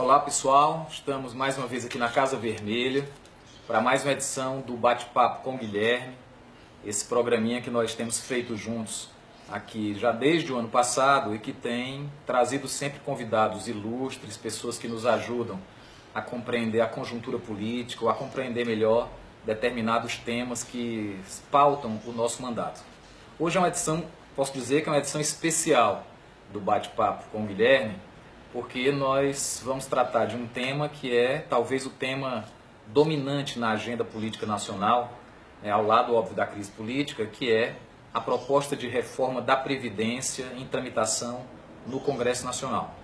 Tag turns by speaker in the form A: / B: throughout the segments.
A: Olá pessoal, estamos mais uma vez aqui na Casa Vermelha para mais uma edição do Bate-Papo com Guilherme, esse programinha que nós temos feito juntos aqui já desde o ano passado e que tem trazido sempre convidados ilustres, pessoas que nos ajudam a compreender a conjuntura política ou a compreender melhor determinados temas que pautam o nosso mandato. Hoje é uma edição, posso dizer que é uma edição especial do Bate-Papo com Guilherme, porque nós vamos tratar de um tema que é talvez o tema dominante na agenda política nacional, ao lado, óbvio, da crise política, que é a proposta de reforma da Previdência em tramitação no Congresso Nacional.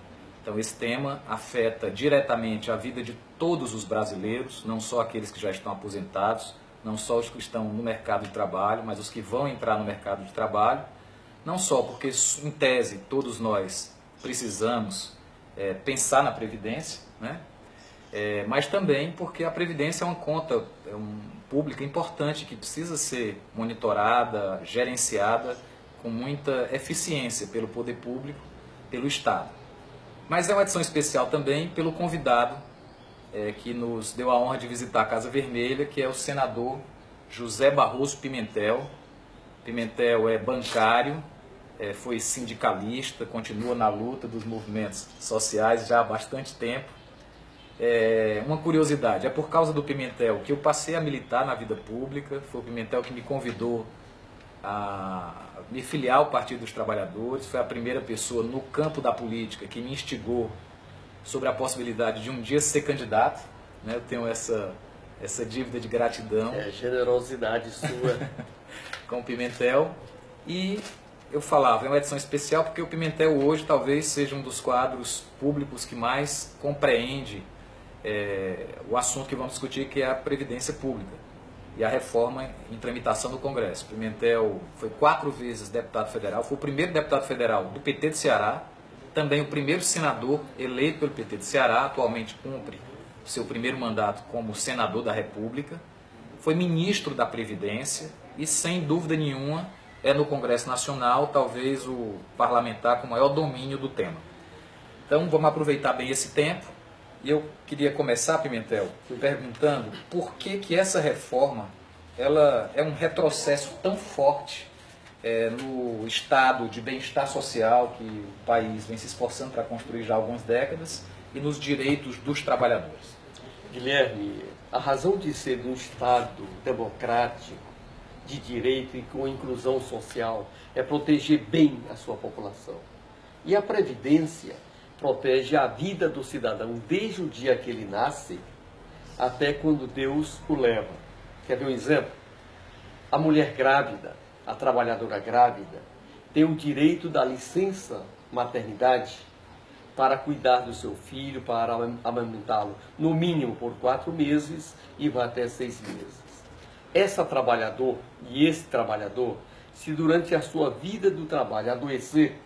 A: Então esse tema afeta diretamente a vida de todos os brasileiros, não só aqueles que já estão aposentados, não só os que estão no mercado de trabalho, mas os que vão entrar no mercado de trabalho, não só porque, em tese, todos nós precisamos pensar na Previdência, né? Mas também porque a Previdência é uma conta pública importante que precisa ser monitorada, gerenciada com muita eficiência pelo poder público, pelo Estado. Mas é uma edição especial também pelo convidado que nos deu a honra de visitar a Casa Vermelha, que é o senador José Barroso Pimentel. Pimentel é bancário, foi sindicalista, continua na luta dos movimentos sociais já há bastante tempo. Uma curiosidade, é por causa do Pimentel que eu passei a militar na vida pública, foi o Pimentel que me convidou a me filiar ao Partido dos Trabalhadores, foi a primeira pessoa no campo da política que me instigou sobre a possibilidade de um dia ser candidato, né? Eu tenho essa dívida de gratidão.
B: Generosidade sua.
A: Com o Pimentel. E eu falava, é uma edição especial porque o Pimentel hoje talvez seja um dos quadros públicos que mais compreende o assunto que vamos discutir, que é a Previdência Pública e a reforma em tramitação do Congresso. O Pimentel foi 4 vezes deputado federal, foi o primeiro deputado federal do PT de Ceará, também o primeiro senador eleito pelo PT de Ceará, atualmente cumpre seu primeiro mandato como senador da República, foi ministro da Previdência e, sem dúvida nenhuma, é no Congresso Nacional talvez o parlamentar com maior domínio do tema. Então vamos aproveitar bem esse tempo e eu queria começar, Pimentel, perguntando por que essa reforma ela é um retrocesso tão forte no estado de bem-estar social que o país vem se esforçando para construir já há algumas décadas e nos direitos dos trabalhadores.
B: Guilherme, a razão de ser de um Estado democrático, de direito e com inclusão social é proteger bem a sua população. E a Previdência protege a vida do cidadão desde o dia que ele nasce até quando Deus o leva. Quer ver um exemplo? A mulher grávida, a trabalhadora grávida, tem o direito da licença maternidade para cuidar do seu filho, para amamentá-lo, no mínimo por 4 meses e vai até 6 meses. Essa trabalhador e esse trabalhador, se durante a sua vida do trabalho adoecer,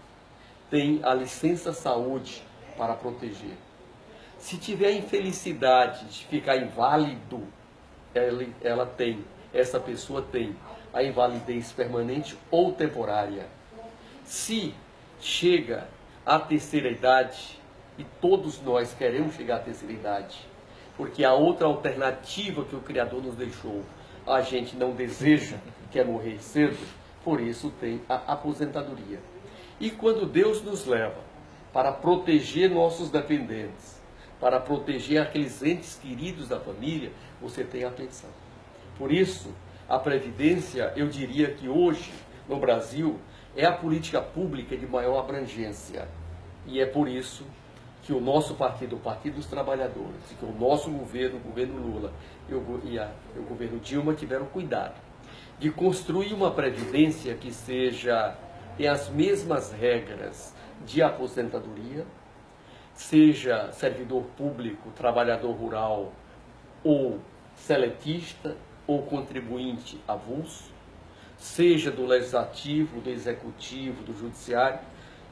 B: tem a licença saúde para proteger. Se tiver infelicidade de ficar inválido, essa pessoa tem a invalidez permanente ou temporária. Se chega à terceira idade, e todos nós queremos chegar à terceira idade, porque a outra alternativa que o Criador nos deixou, a gente não deseja, que é morrer cedo, por isso tem a aposentadoria. E quando Deus nos leva para proteger nossos dependentes, para proteger aqueles entes queridos da família, você tem a pensão. Por isso, a Previdência, eu diria que hoje, no Brasil, é a política pública de maior abrangência. E é por isso que o nosso partido, o Partido dos Trabalhadores, que o nosso governo, o governo Lula e o governo Dilma tiveram cuidado de construir uma Previdência que tenha as mesmas regras de aposentadoria, seja servidor público, trabalhador rural ou seletista, ou contribuinte avulso, seja do Legislativo, do Executivo, do Judiciário,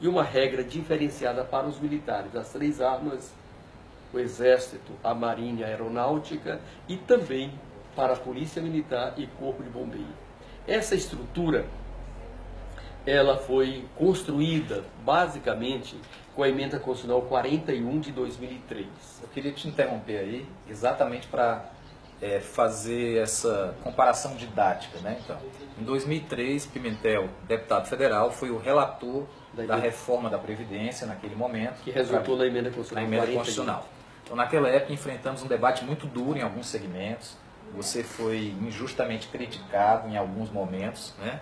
B: e uma regra diferenciada para os militares, as 3 armas, o Exército, a Marinha, a Aeronáutica, e também para a Polícia Militar e Corpo de Bombeiro. Essa estrutura, ela foi construída basicamente com a emenda constitucional 41 de 2003.
A: Eu queria te interromper aí, exatamente para fazer essa comparação didática, né? Então, em 2003, Pimentel, deputado federal, foi o relator da reforma da Previdência naquele momento.
B: Que resultou na emenda constitucional.
A: Na emenda constitucional. Então, naquela época, enfrentamos um debate muito duro em alguns segmentos. Você foi injustamente criticado em alguns momentos, né?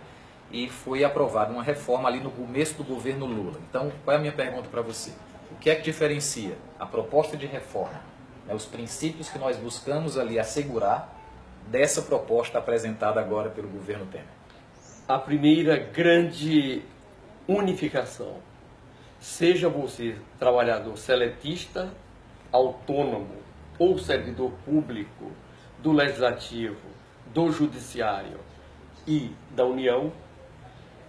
A: E foi aprovada uma reforma ali no começo do governo Lula. Então, qual é a minha pergunta para você? O que é que diferencia a proposta de reforma, né, os princípios que nós buscamos ali assegurar, dessa proposta apresentada agora pelo governo Temer?
B: A primeira grande unificação, seja você trabalhador seletista, autônomo ou servidor público do Legislativo, do Judiciário e da União,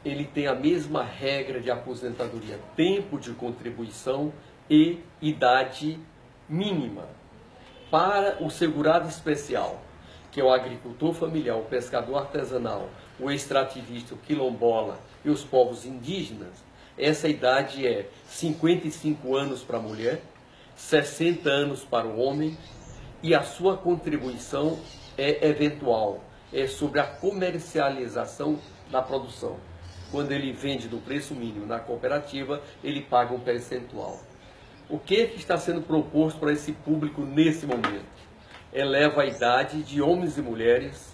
B: ele tem a mesma regra de aposentadoria, tempo de contribuição e idade mínima. Para o segurado especial, que é o agricultor familiar, o pescador artesanal, o extrativista, o quilombola e os povos indígenas, essa idade é 55 anos para a mulher, 60 anos para o homem, e a sua contribuição é eventual, é sobre a comercialização da produção. Quando ele vende do preço mínimo na cooperativa, ele paga um percentual. O que está sendo proposto para esse público nesse momento? Eleva a idade de homens e mulheres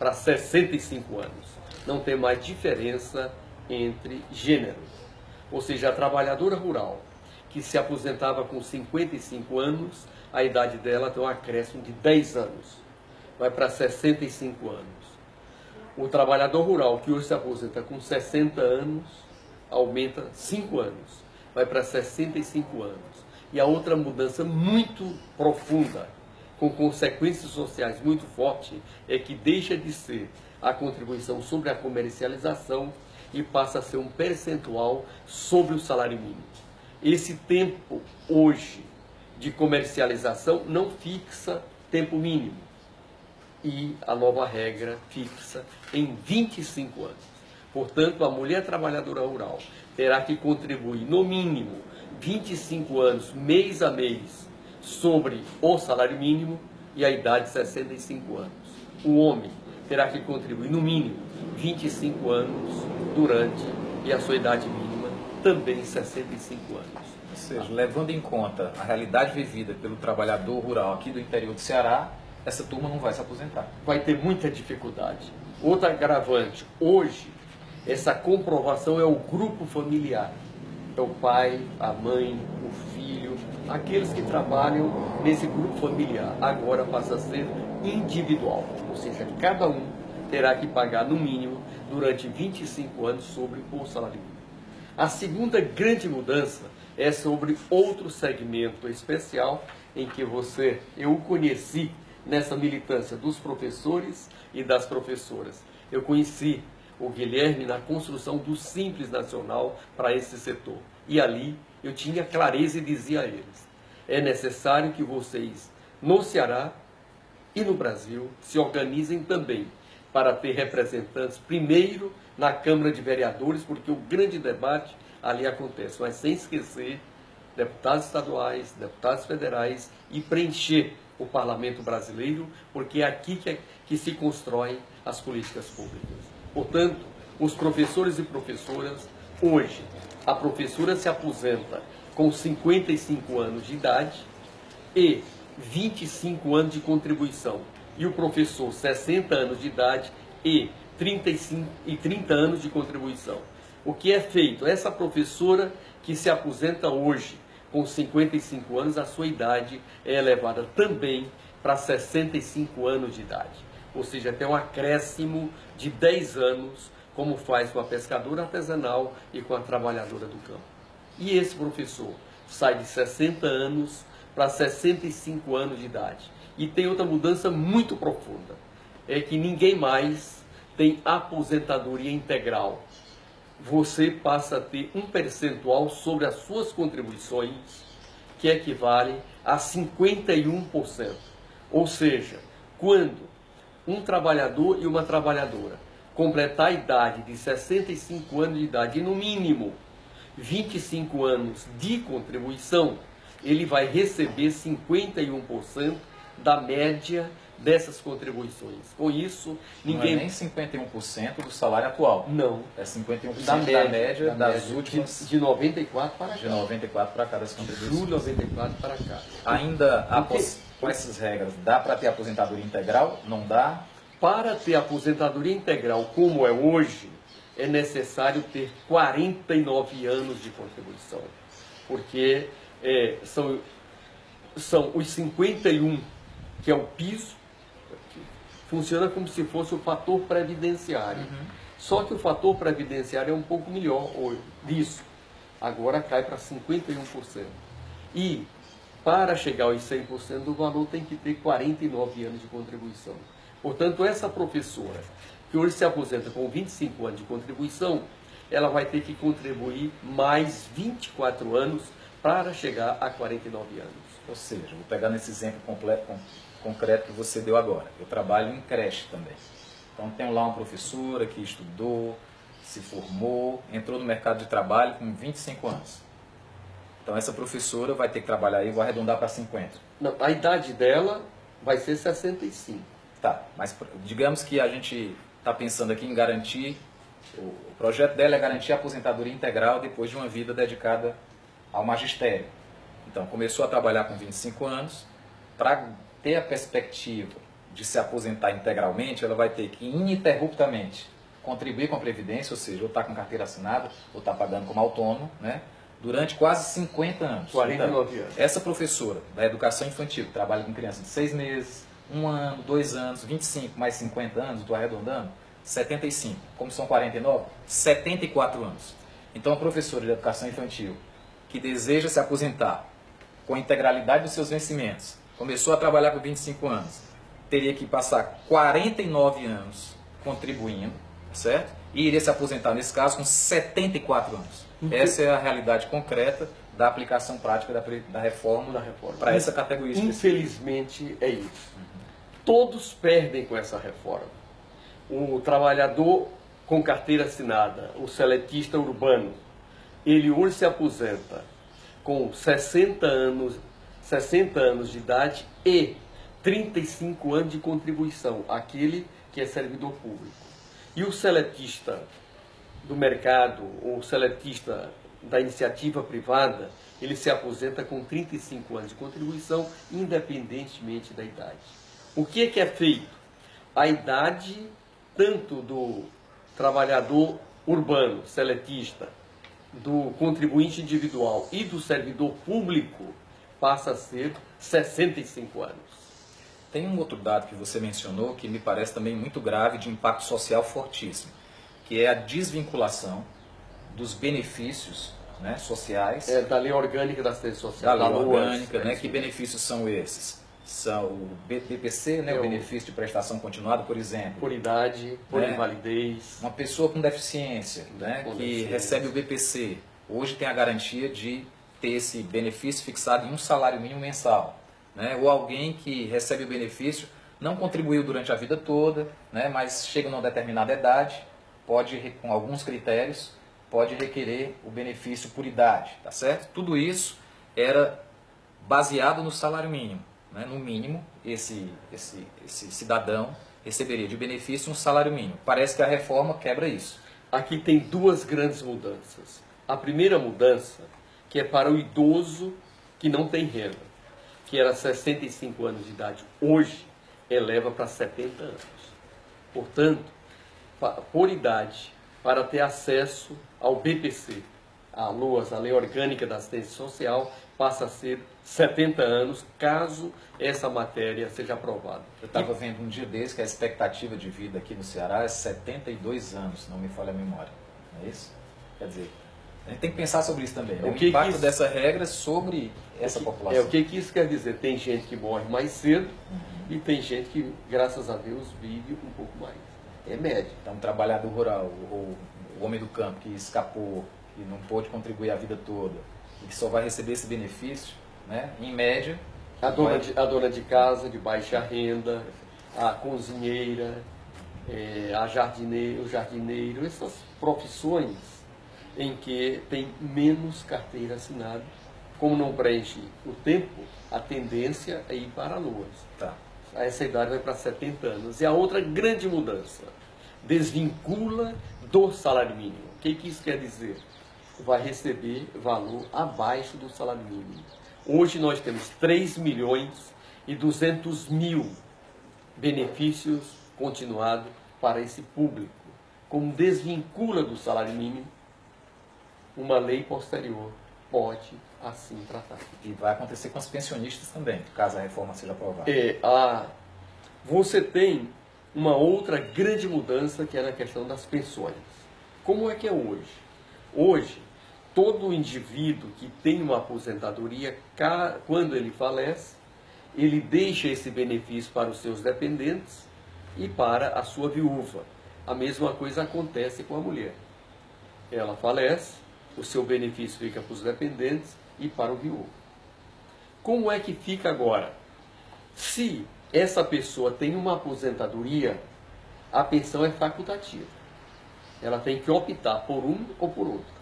B: para 65 anos. Não tem mais diferença entre gêneros. Ou seja, a trabalhadora rural que se aposentava com 55 anos, a idade dela tem um acréscimo de 10 anos. Vai para 65 anos. O trabalhador rural que hoje se aposenta com 60 anos, aumenta 5 anos, vai para 65 anos. E a outra mudança muito profunda, com consequências sociais muito fortes, é que deixa de ser a contribuição sobre a comercialização e passa a ser um percentual sobre o salário mínimo. Esse tempo hoje de comercialização não fixa tempo mínimo. E a nova regra fixa em 25 anos. Portanto, a mulher trabalhadora rural terá que contribuir no mínimo 25 anos, mês a mês, sobre o salário mínimo e a idade de 65 anos. O homem terá que contribuir no mínimo 25 anos durante e a sua idade mínima também 65 anos.
A: Ou seja, levando em conta a realidade vivida pelo trabalhador rural aqui do interior do Ceará, essa turma não vai se aposentar.
B: Vai ter muita dificuldade. Outra agravante, hoje, essa comprovação é o grupo familiar. É o pai, a mãe, o filho, aqueles que trabalham nesse grupo familiar. Agora passa a ser individual. Ou seja, cada um terá que pagar no mínimo durante 25 anos sobre o salário mínimo. A segunda grande mudança é sobre outro segmento especial em que eu o conheci nessa militância dos professores e das professoras. Eu conheci o Guilherme na construção do Simples Nacional para esse setor. E ali eu tinha clareza e dizia a eles, é necessário que vocês, no Ceará e no Brasil, se organizem também para ter representantes, primeiro na Câmara de Vereadores, porque o grande debate ali acontece, mas sem esquecer deputados estaduais, deputados federais e preencher o Parlamento brasileiro, porque é aqui que se constroem as políticas públicas. Portanto, os professores e professoras, hoje, a professora se aposenta com 55 anos de idade e 25 anos de contribuição, e o professor 60 anos de idade e 30 anos de contribuição. O que é feito? Essa professora que se aposenta hoje com 55 anos, a sua idade é elevada também para 65 anos de idade. Ou seja, tem um acréscimo de 10 anos, como faz com a pescadora artesanal e com a trabalhadora do campo. E esse professor sai de 60 anos para 65 anos de idade. E tem outra mudança muito profunda, é que ninguém mais tem aposentadoria integral. Você passa a ter um percentual sobre as suas contribuições que equivale a 51%. Ou seja, quando um trabalhador e uma trabalhadora completar a idade de 65 anos de idade e no mínimo 25 anos de contribuição, ele vai receber 51% da média dessas contribuições. Com isso, ninguém...
A: Não é nem 51% do salário atual.
B: Não.
A: É 51% da média das últimas...
B: De 94 para cá.
A: De 94 para cá das contribuições.
B: De 94 para cá.
A: Ainda, com essas regras, dá para ter aposentadoria integral? Não dá?
B: Para ter aposentadoria integral como é hoje, é necessário ter 49 anos de contribuição. Porque são os 51, que é o piso, funciona como se fosse o fator previdenciário. Só que o fator previdenciário é um pouco melhor disso. Agora cai para 51%. E para chegar aos 100% do valor tem que ter 49 anos de contribuição. Portanto, essa professora que hoje se aposenta com 25 anos de contribuição, ela vai ter que contribuir mais 24 anos para chegar a 49 anos.
A: Ou seja, vou pegar nesse exemplo concreto que você deu agora. Eu trabalho em creche também. Então, tenho lá uma professora que estudou, se formou, entrou no mercado de trabalho com 25 anos. Então, essa professora vai ter que trabalhar aí, vou arredondar para 50.
B: Não, a idade dela vai ser 65.
A: Tá, mas digamos que a gente está pensando aqui em garantir, o projeto dela é garantir a aposentadoria integral depois de uma vida dedicada ao magistério. Então, começou a trabalhar com 25 anos, para ter a perspectiva de se aposentar integralmente, ela vai ter que ininterruptamente contribuir com a Previdência, ou seja, ou está com carteira assinada, ou está pagando como autônomo, né? Durante quase 50 anos.
B: 49 anos.
A: Essa professora da educação infantil, que trabalha com crianças de 6 meses, 1 ano, 2 anos, 25 mais 50 anos, estou arredondando, 75. Como são 49, 74 anos. Então, a professora de educação infantil que deseja se aposentar com a integralidade dos seus vencimentos, começou a trabalhar com 25 anos, teria que passar 49 anos contribuindo, certo? E iria se aposentar, nesse caso, com 74 anos. Essa é a realidade concreta da aplicação prática da reforma para essa categoria específica.
B: Infelizmente, é isso. Todos perdem com essa reforma. O trabalhador com carteira assinada, o seletista urbano, ele hoje se aposenta com 60 anos de idade e 35 anos de contribuição, aquele que é servidor público. E o seletista do mercado, o seletista da iniciativa privada, ele se aposenta com 35 anos de contribuição, independentemente da idade. O que é feito? A idade, tanto do trabalhador urbano, seletista, do contribuinte individual e do servidor público, passa a ser 65 anos.
A: Tem um outro dado que você mencionou que me parece também muito grave, de impacto social fortíssimo, que é a desvinculação dos benefícios, né, sociais.
B: Da Lei Orgânica da Assistência Social.
A: Da Lei Orgânica, né? Que benefícios são esses? São o BPC, né, o benefício de prestação continuada, por exemplo.
B: Por idade, por
A: né?
B: Invalidez.
A: Uma pessoa com deficiência, né, que recebe o BPC, hoje tem a garantia de ter esse benefício fixado em um salário mínimo mensal. Né? Ou alguém que recebe o benefício, não contribuiu durante a vida toda, né, mas chega numa determinada idade, pode, com alguns critérios, pode requerer o benefício por idade, tá certo? Tudo isso era baseado no salário mínimo. Né? No mínimo, esse cidadão receberia de benefício um salário mínimo. Parece que a reforma quebra isso.
B: Aqui tem duas grandes mudanças. A primeira mudança, que é para o idoso que não tem renda, que era 65 anos de idade, hoje eleva para 70 anos. Portanto, por idade, para ter acesso ao BPC, a LOAS, a Lei Orgânica da Assistência Social, passa a ser 70 anos, caso essa matéria seja aprovada.
A: Eu estava vendo um dia desse que a expectativa de vida aqui no Ceará é 72 anos, se não me falha a memória. Não é isso? Quer dizer, a gente tem que pensar sobre isso também. O impacto dessa regra sobre essa população.
B: O que isso quer dizer? Tem gente que morre mais cedo e tem gente que, graças a Deus, vive um pouco mais. É média.
A: Então, um trabalhador rural, ou o homem do campo que escapou, que não pôde contribuir a vida toda, e que só vai receber esse benefício, né, em média...
B: A dona de casa de baixa renda, a cozinheira, o jardineiro, essas profissões em que tem menos carteira assinada. Como não preenche o tempo, a tendência é ir para a lua.
A: Tá.
B: Essa idade vai para 70 anos. E a outra grande mudança, desvincula do salário mínimo. O que isso quer dizer? Vai receber valor abaixo do salário mínimo. Hoje nós temos 3.200.000 benefícios continuados para esse público. Como desvincula do salário mínimo, uma lei posterior pode assim tratar.
A: E vai acontecer com os pensionistas também, caso a reforma seja aprovada.
B: Você tem uma outra grande mudança que é na questão das pensões. Como é que é hoje? Hoje, todo indivíduo que tem uma aposentadoria, quando ele falece, ele deixa esse benefício para os seus dependentes e para a sua viúva. A mesma coisa acontece com a mulher. Ela falece, o seu benefício fica para os dependentes e para o viúvo. Como é que fica agora? Se essa pessoa tem uma aposentadoria, a pensão é facultativa. Ela tem que optar por um ou por outro.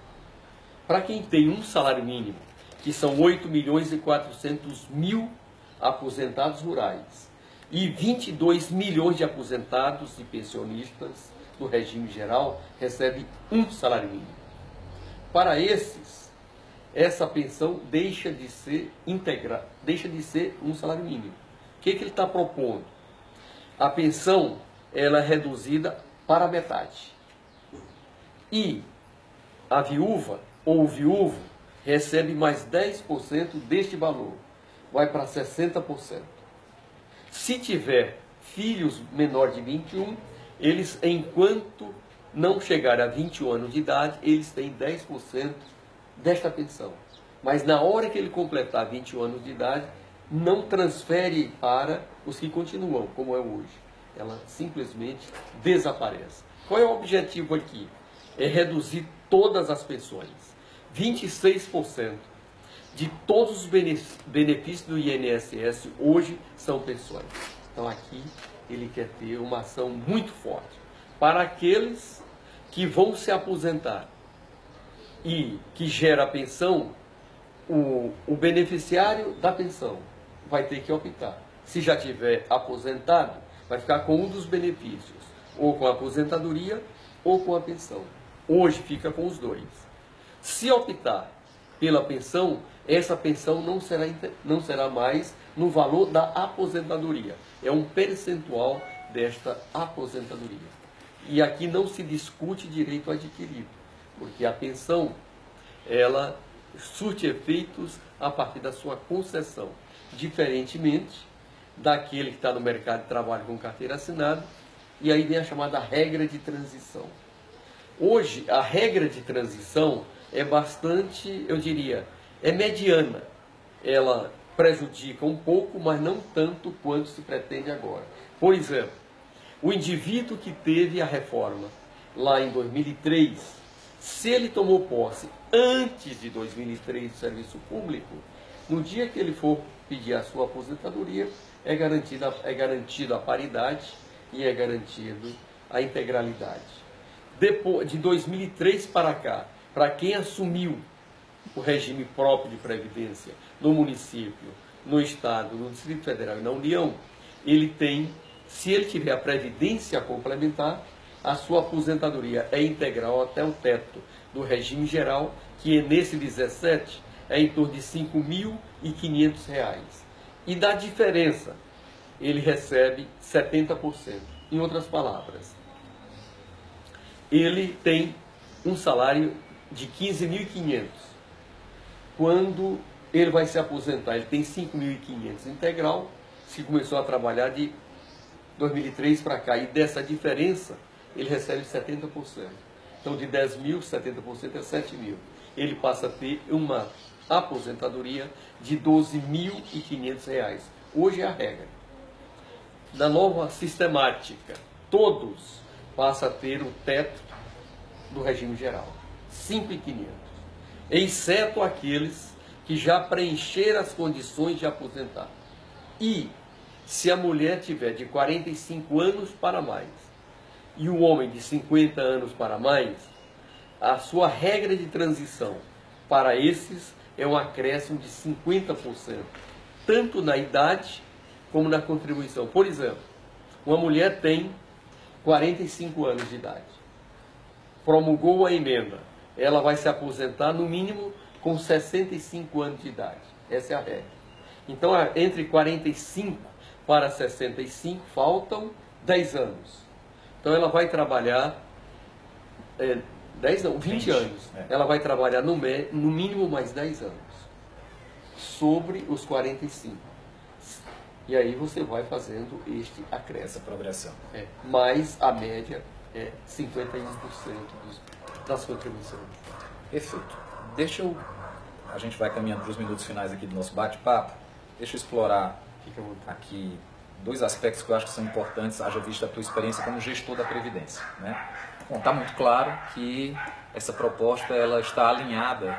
B: Para quem tem um salário mínimo, que são 8.400.000 aposentados rurais e 22 milhões de aposentados e pensionistas do regime geral, recebe um salário mínimo. Para esses, essa pensão deixa de ser íntegra, deixa de ser um salário mínimo. O que ele está propondo? A pensão ela é reduzida para metade. E a viúva ou o viúvo recebe mais 10% deste valor. Vai para 60%. Se tiver filhos menores de 21, eles, enquanto não chegarem a 21 anos de idade, eles têm 10% desta pensão. Mas na hora que ele completar 21 anos de idade, não transfere para os que continuam, como é hoje. Ela simplesmente desaparece. Qual é o objetivo aqui? É reduzir todas as pensões. 26% de todos os benefícios do INSS hoje são pensões. Então aqui ele quer ter uma ação muito forte para aqueles que vão se aposentar e que gera a pensão. O beneficiário da pensão vai ter que optar. Se já tiver aposentado, vai ficar com um dos benefícios, ou com a aposentadoria ou com a pensão. Hoje fica com os dois. Se optar pela pensão, essa pensão não será mais no valor da aposentadoria. É um percentual desta aposentadoria. E aqui não se discute direito adquirido, porque a pensão, ela surte efeitos a partir da sua concessão, diferentemente daquele que está no mercado de trabalho com carteira assinada, e aí vem a chamada regra de transição. Hoje, a regra de transição é bastante, eu diria, é mediana. Ela prejudica um pouco, mas não tanto quanto se pretende agora. Por exemplo, o indivíduo que teve a reforma lá em 2003, se ele tomou posse antes de 2003 do serviço público, no dia que ele for pedir a sua aposentadoria, é garantida a paridade e é garantido a integralidade. Depois de 2003 para cá, para quem assumiu o regime próprio de previdência no município, no estado, no Distrito Federal e na União, ele tem, se ele tiver a previdência complementar, a sua aposentadoria é integral até o teto do regime geral, que nesse 17 é em torno de R$ 5.500. E da diferença, ele recebe 70%. Em outras palavras, ele tem um salário de 15.500. Quando ele vai se aposentar, ele tem 5.500 integral, se começou a trabalhar de 2003 para cá, e dessa diferença ele recebe 70%. Então de 10 mil, 70% é 7 mil. Ele passa a ter uma aposentadoria de R$ 12.500. Hoje é a regra. Na nova sistemática, todos passam a ter o teto do regime geral, 5.500, exceto aqueles que já preencheram as condições de aposentar. E se a mulher tiver de 45 anos para mais e o homem de 50 anos para mais, a sua regra de transição para esses é um acréscimo de 50%, tanto na idade como na contribuição. Por exemplo, uma mulher tem 45 anos de idade, promulgou a emenda, ela vai se aposentar no mínimo com 65 anos de idade. Essa é a regra. Então, entre 45 para 65, faltam 10 anos. Então, ela vai trabalhar, 20 anos. Ela vai trabalhar no mínimo mais 10 anos, sobre os 45. E aí você vai fazendo este acréscimo.
A: Essa progressão.
B: Mas a média é 51% das contribuições.
A: Perfeito. A gente vai caminhando para os minutos finais aqui do nosso bate-papo. Deixa eu explorar aqui dois aspectos que eu acho que são importantes, haja vista a tua experiência como gestor da Previdência, né? Bom, está muito claro que essa proposta ela está alinhada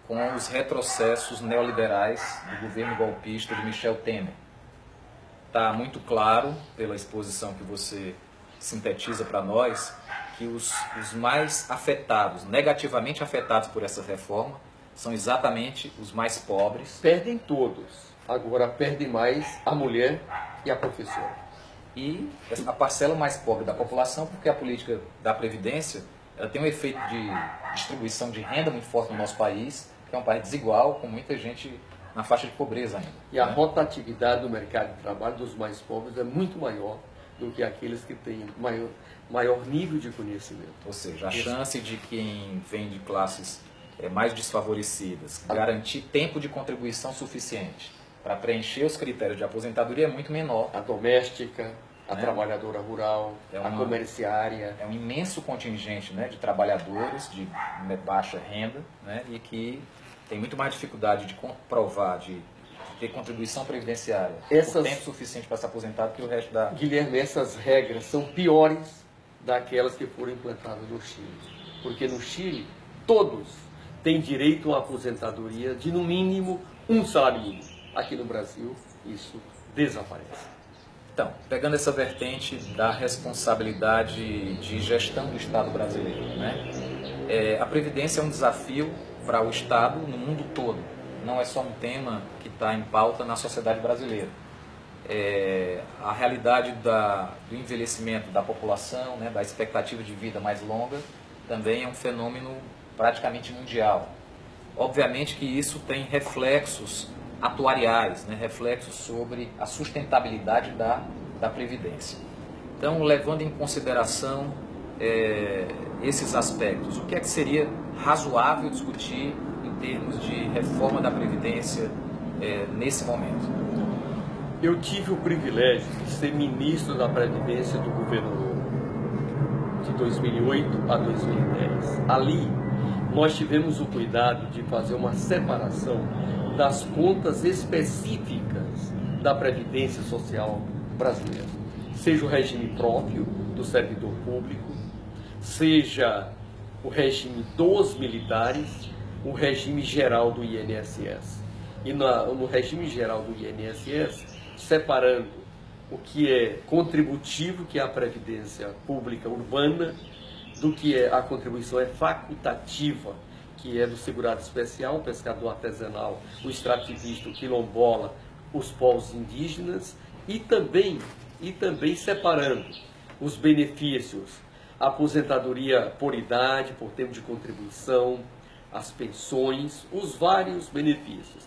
A: com os retrocessos neoliberais do governo golpista de Michel Temer. Está muito claro, pela exposição que você sintetiza para nós, que os mais afetados, negativamente afetados por essa reforma, são exatamente os mais pobres.
B: Perdem todos, agora perdem mais a mulher e a professora.
A: E a parcela mais pobre da população, porque a política da Previdência ela tem um efeito de distribuição de renda muito forte no nosso país, que é um país desigual, com muita gente na faixa de pobreza ainda.
B: E a rotatividade do mercado de trabalho dos mais pobres é muito maior do que aqueles que têm maior nível de conhecimento.
A: Ou seja, a chance de quem vem de classes mais desfavorecidas garantir tempo de contribuição suficiente para preencher os critérios de aposentadoria é muito menor.
B: A doméstica, a trabalhadora rural, a comerciária.
A: É um imenso contingente, né, de trabalhadores de baixa renda, né, e que tem muito mais dificuldade de comprovar, de ter contribuição previdenciária por tempo suficiente para se aposentar do que o resto da...
B: Guilherme, essas regras são piores daquelas que foram implantadas no Chile. Porque no Chile, todos têm direito a uma aposentadoria de no mínimo um salário mínimo. Aqui no Brasil, isso desaparece.
A: Então, pegando essa vertente da responsabilidade de gestão do Estado brasileiro, né? A Previdência é um desafio para o Estado no mundo todo. Não é só um tema que está em pauta na sociedade brasileira. A realidade do envelhecimento da população, né, da expectativa de vida mais longa, também é um fenômeno praticamente mundial. Obviamente que isso tem reflexos atuariais, né, reflexos sobre a sustentabilidade da Previdência. Então, levando em consideração esses aspectos, o que é que seria razoável discutir em termos de reforma da Previdência nesse momento?
B: Eu tive o privilégio de ser ministro da Previdência do governo Lula, de 2008 a 2010. Ali, nós tivemos o cuidado de fazer uma separação das contas específicas da Previdência Social brasileira. Seja o regime próprio do servidor público, seja o regime dos militares, o regime geral do INSS. E no regime geral do INSS, separando o que é contributivo, que é a Previdência Pública Urbana, do que é a contribuição facultativa, que é do segurado especial, o pescador artesanal, o extrativista, o quilombola, os povos indígenas, e também separando os benefícios, a aposentadoria por idade, por tempo de contribuição, as pensões, os vários benefícios.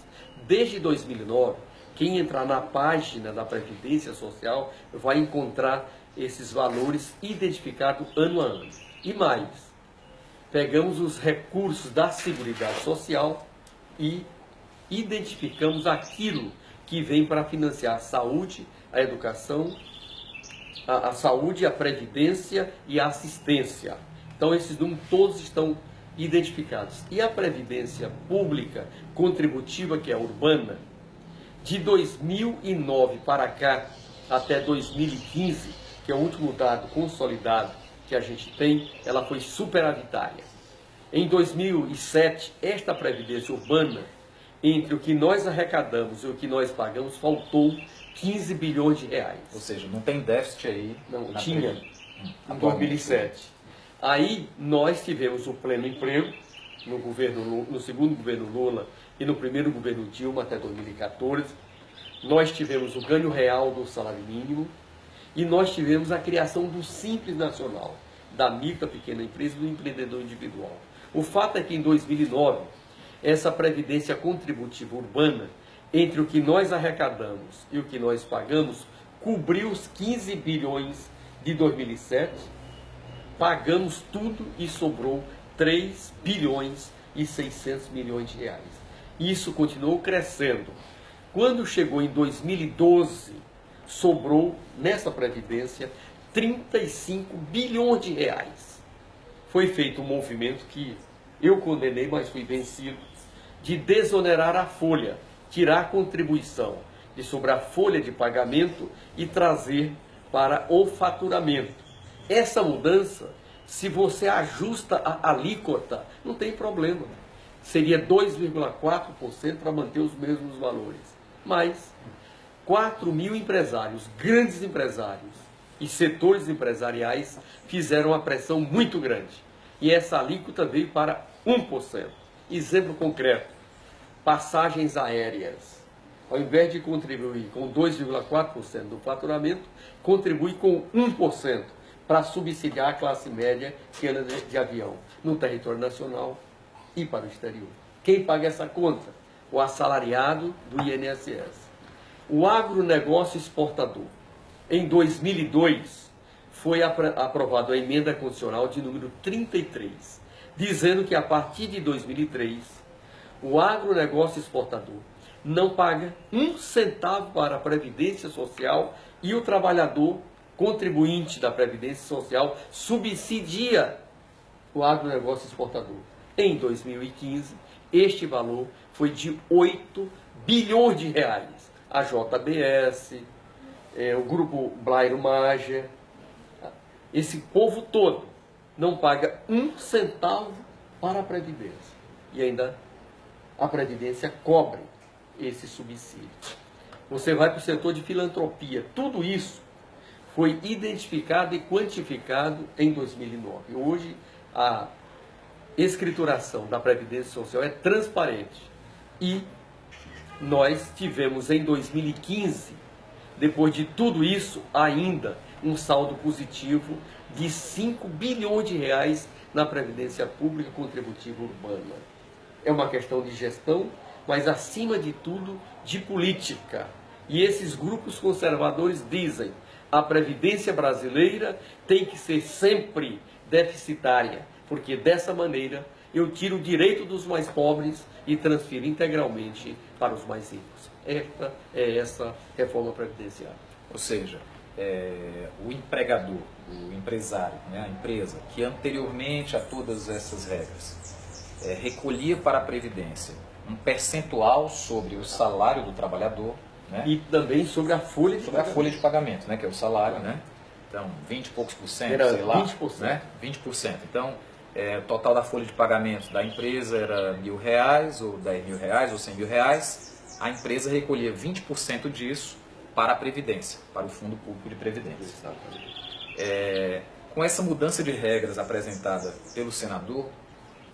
B: Desde 2009, quem entrar na página da Previdência Social vai encontrar esses valores identificados ano a ano. E mais, pegamos os recursos da Seguridade Social e identificamos aquilo que vem para financiar a saúde, a educação, a saúde, a previdência e a assistência. Então esses números todos estão identificados. E a previdência pública contributiva, que é urbana, de 2009 para cá até 2015, que é o último dado consolidado que a gente tem, ela foi superavitária. Em 2007, esta previdência urbana, entre o que nós arrecadamos e o que nós pagamos, faltou 15 bilhões de reais.
A: Ou seja, não tem déficit aí?
B: Não, tinha, em 2007. Aí nós tivemos o pleno emprego no segundo governo Lula e no primeiro governo Dilma até 2014. Nós tivemos o ganho real do salário mínimo e nós tivemos a criação do Simples Nacional, da micro, da pequena empresa e do empreendedor individual. O fato é que em 2009, essa previdência contributiva urbana, entre o que nós arrecadamos e o que nós pagamos, cobriu os 15 bilhões de 2007, pagamos tudo e sobrou 3 bilhões e 600 milhões de reais. Isso continuou crescendo. Quando chegou em 2012, sobrou nessa previdência 35 bilhões de reais. Foi feito um movimento que eu condenei, mas fui vencido, de desonerar a folha, tirar a contribuição de sobre a folha de pagamento e trazer para o faturamento. Essa mudança, se você ajusta a alíquota, não tem problema. Seria 2,4% para manter os mesmos valores. Mas 4 mil empresários, grandes empresários e setores empresariais fizeram uma pressão muito grande. E essa alíquota veio para 1%. Exemplo concreto, passagens aéreas. Ao invés de contribuir com 2,4% do faturamento, contribui com 1% para subsidiar a classe média que anda de avião no território nacional e para o exterior. Quem paga essa conta? O assalariado do INSS. O agronegócio exportador. Em 2002, foi aprovada a emenda constitucional de número 33, dizendo que a partir de 2003, o agronegócio exportador não paga 1 centavo para a Previdência Social e o trabalhador contribuinte da Previdência Social subsidia o agronegócio exportador. Em 2015, este valor foi de 8 bilhões de reais. A JBS, o grupo Blairo Mager, esse povo todo não paga 1 centavo para a Previdência. E ainda a Previdência cobre esse subsídio. Você vai para o setor de filantropia. Tudo isso foi identificado e quantificado em 2009. Hoje, a escrituração da Previdência Social é transparente. E nós tivemos em 2015, depois de tudo isso, ainda um saldo positivo de 5 bilhões de reais na Previdência Pública Contributiva Urbana. É uma questão de gestão, mas acima de tudo de política. E esses grupos conservadores dizem: a Previdência brasileira tem que ser sempre deficitária, porque dessa maneira eu tiro o direito dos mais pobres e transfiro integralmente para os mais ricos. Esta é essa reforma previdenciária.
A: Ou seja, o empregador, o empresário, né, a empresa, que anteriormente a todas essas regras recolhia para a Previdência um percentual sobre o salário do trabalhador, né,
B: e também sobre a folha
A: de pagamento, né, que é o salário, né? Então, 20 e poucos por cento,
B: era
A: sei lá,
B: 20%.
A: Né? 20%. Então, o total da folha de pagamento da empresa era R$1.000, ou R$10.000, ou R$100.000. A empresa recolhia 20% disso para a Previdência, para o Fundo Público de Previdência. Com essa mudança de regras apresentada pelo senador,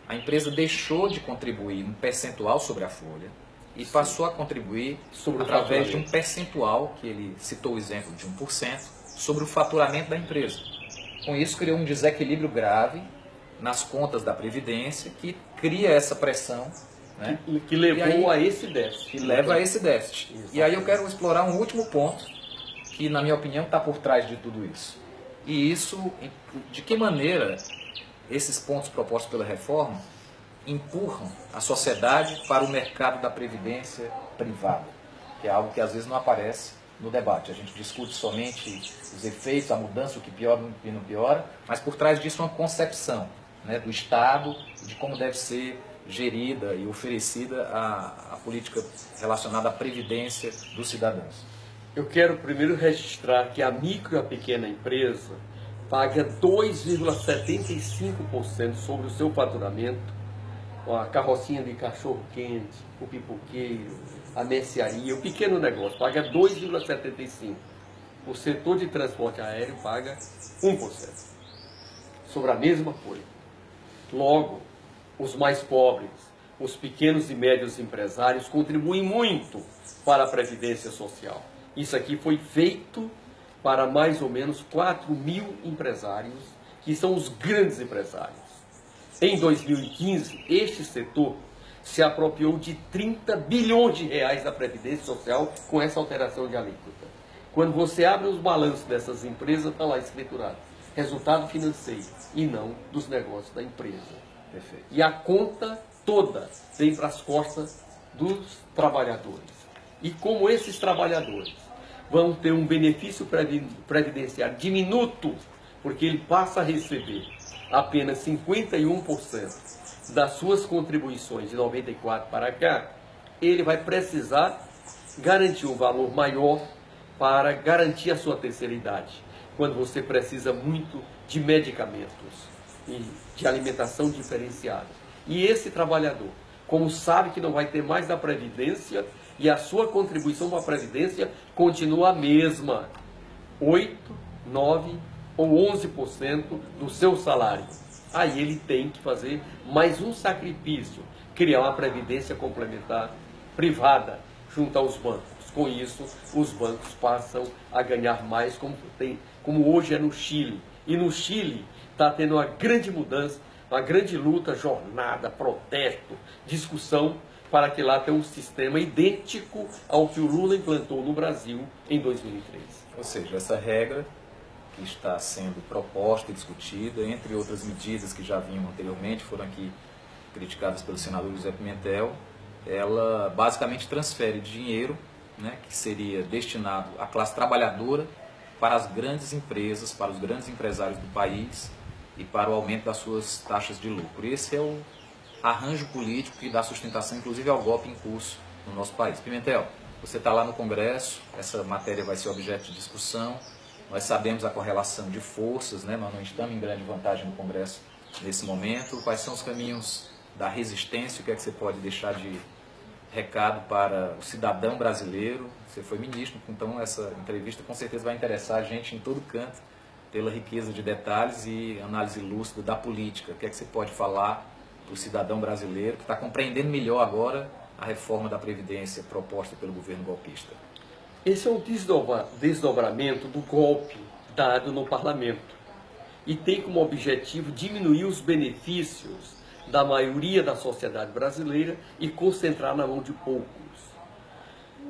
A: a empresa deixou de contribuir um percentual sobre a folha e passou a contribuir através de um percentual, que ele citou o exemplo de 1%, sobre o faturamento da empresa. Com isso, criou um desequilíbrio grave nas contas da Previdência, que cria essa pressão, né,
B: que levou a esse déficit.
A: Que leva a esse déficit.
B: Exatamente.
A: E aí eu quero explorar um último ponto, que na minha opinião está por trás de tudo isso. E isso, de que maneira esses pontos propostos pela reforma empurram a sociedade para o mercado da previdência privada, que é algo que às vezes não aparece no debate. A gente discute somente os efeitos, a mudança, o que piora e não piora, mas por trás disso uma concepção, né, do Estado, de como deve ser gerida e oferecida a política relacionada à previdência dos cidadãos.
B: Eu quero primeiro registrar que a micro e a pequena empresa paga 2,75% sobre o seu faturamento, a carrocinha de cachorro-quente, o pipoqueiro, a mercearia, o pequeno negócio paga 2,75%. O setor de transporte aéreo paga 1%. sobre a mesma folha. Logo, os mais pobres, os pequenos e médios empresários contribuem muito para a Previdência Social. Isso aqui foi feito para mais ou menos 4.000 empresários, que são os grandes empresários. Em 2015, este setor se apropriou de 30 bilhões de reais da Previdência Social com essa alteração de alíquota. Quando você abre os balanços dessas empresas, está lá escriturado resultado financeiro e não dos negócios da empresa.
A: Perfeito.
B: E a conta toda vem para as costas dos trabalhadores. E como esses trabalhadores vão ter um benefício previdenciário diminuto, porque ele passa a receber apenas 51% das suas contribuições de 94 para cá, ele vai precisar garantir um valor maior para garantir a sua terceira idade, quando você precisa muito de medicamentos e de alimentação diferenciada. E esse trabalhador, como sabe que não vai ter mais da Previdência, e a sua contribuição para a Previdência continua a mesma, 8, 9 ou 11% do seu salário. Aí ele tem que fazer mais um sacrifício, criar uma Previdência complementar privada junto aos bancos. Com isso, os bancos passam a ganhar mais, como hoje é no Chile. E no Chile está tendo uma grande mudança, uma grande luta, jornada, protesto, discussão, para que lá tenha um sistema idêntico ao que o Lula implantou no Brasil em 2003.
A: Ou seja, essa regra que está sendo proposta e discutida, entre outras medidas que já vinham anteriormente, foram aqui criticadas pelo senador José Pimentel, ela basicamente transfere dinheiro, né, que seria destinado à classe trabalhadora para as grandes empresas, para os grandes empresários do país e para o aumento das suas taxas de lucro. Esse é o arranjo político que dá sustentação, inclusive, ao golpe em curso no nosso país. Pimentel, você está lá no Congresso, essa matéria vai ser objeto de discussão, nós sabemos a correlação de forças, né, nós não estamos em grande vantagem no Congresso nesse momento. Quais são os caminhos da resistência? O que é que você pode deixar de recado para o cidadão brasileiro? Você foi ministro, então essa entrevista com certeza vai interessar a gente em todo canto, pela riqueza de detalhes e análise lúcida da política. O que é que você pode falar para o cidadão brasileiro que está compreendendo melhor agora a reforma da Previdência proposta pelo governo golpista?
B: Esse é um desdobramento do golpe dado no parlamento e tem como objetivo diminuir os benefícios da maioria da sociedade brasileira e concentrar na mão de poucos.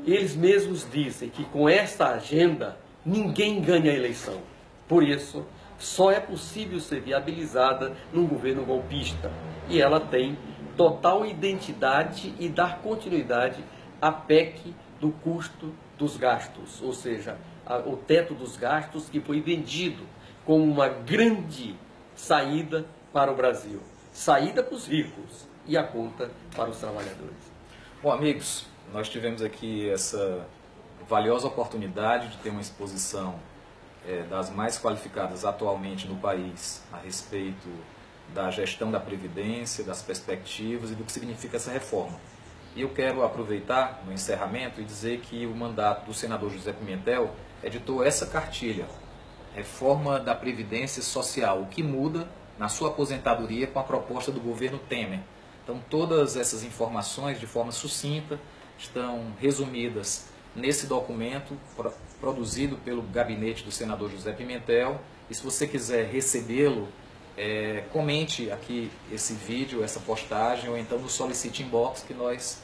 B: Eles mesmos dizem que com esta agenda ninguém ganha a eleição. Por isso, só é possível ser viabilizada num governo golpista. E ela tem total identidade e dar continuidade à PEC do custo dos gastos, ou seja, o teto dos gastos que foi vendido como uma grande saída para o Brasil. Saída para os ricos e a conta para os trabalhadores.
A: Bom, amigos, nós tivemos aqui essa valiosa oportunidade de ter uma exposição das mais qualificadas atualmente no país a respeito da gestão da Previdência, das perspectivas e do que significa essa reforma. E eu quero aproveitar no encerramento e dizer que o mandato do senador José Pimentel editou essa cartilha, Reforma da Previdência Social, o que muda na sua aposentadoria com a proposta do governo Temer. Então todas essas informações, de forma sucinta, estão resumidas nesse documento produzido pelo gabinete do senador José Pimentel. E se você quiser recebê-lo, comente aqui esse vídeo, essa postagem, ou então nos solicite inbox, que nós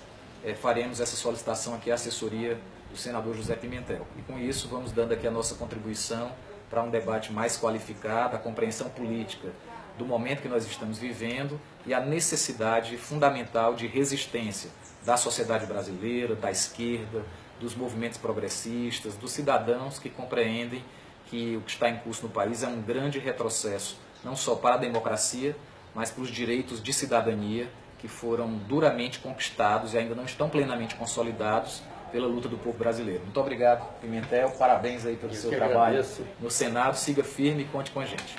A: faremos essa solicitação aqui à assessoria do senador José Pimentel. E com isso vamos dando aqui a nossa contribuição para um debate mais qualificado, a compreensão política do momento que nós estamos vivendo e a necessidade fundamental de resistência da sociedade brasileira, da esquerda, dos movimentos progressistas, dos cidadãos que compreendem que o que está em curso no país é um grande retrocesso, não só para a democracia, mas para os direitos de cidadania que foram duramente conquistados e ainda não estão plenamente consolidados pela luta do povo brasileiro. Muito obrigado, Pimentel, parabéns aí pelo seu trabalho no Senado, siga firme e conte com a gente.